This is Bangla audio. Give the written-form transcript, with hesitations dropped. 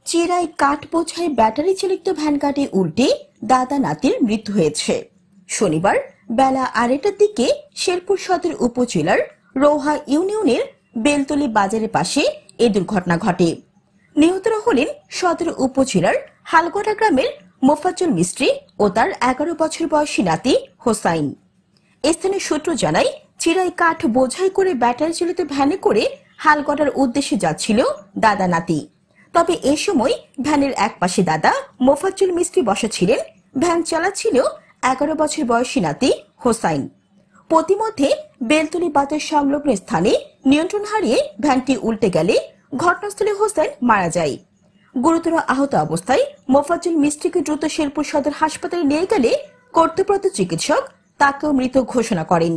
চেরাই কাঠ বোঝাই ব্যাটারি চালিত ভ্যান গাড়ি উল্টে দাদা নাতির মৃত্যু হয়েছে। শনিবার বেলা 2:30টার দিকে শেরপুর সদর উপজেলার রৌহা ইউনিয়নের বেলতলী বাজারের পাশে এ দুর্ঘটনা ঘটে। নিহতরা হলেন সদর উপজেলার হালগড়া গ্রামের মোফাজ্জল মিস্ত্রি ও তার 11 বছর বয়সী নাতি হোসাইন। স্থানীয় সূত্র জানায়, চিরাই কাঠ বোঝাই করে ব্যাটারি চালিত ভ্যানে করে হালগড়ার উদ্দেশ্যে যাচ্ছিল দাদা নাতি। তবে এ সময় ভ্যানের এক পাশে দাদা মোফাজ্জল মিস্ত্রি বসা ছিলেন, ভ্যান চালাচ্ছিল 11 বছর বয়সী নাতি হোসাইন। পথিমধ্যে বেলতলী বাজার সংলগ্ন স্থানে নিয়ন্ত্রণ হারিয়ে ভ্যানটি উল্টে গেলে ঘটনাস্থলে হোসেন মারা যায়। গুরুতর আহত অবস্থায় মোফাজ্জল মিস্ত্রিকে দ্রুত শেরপুর সদর হাসপাতালে নিয়ে গেলে কর্তব্যরত চিকিৎসক তাকেও মৃত ঘোষণা করেন।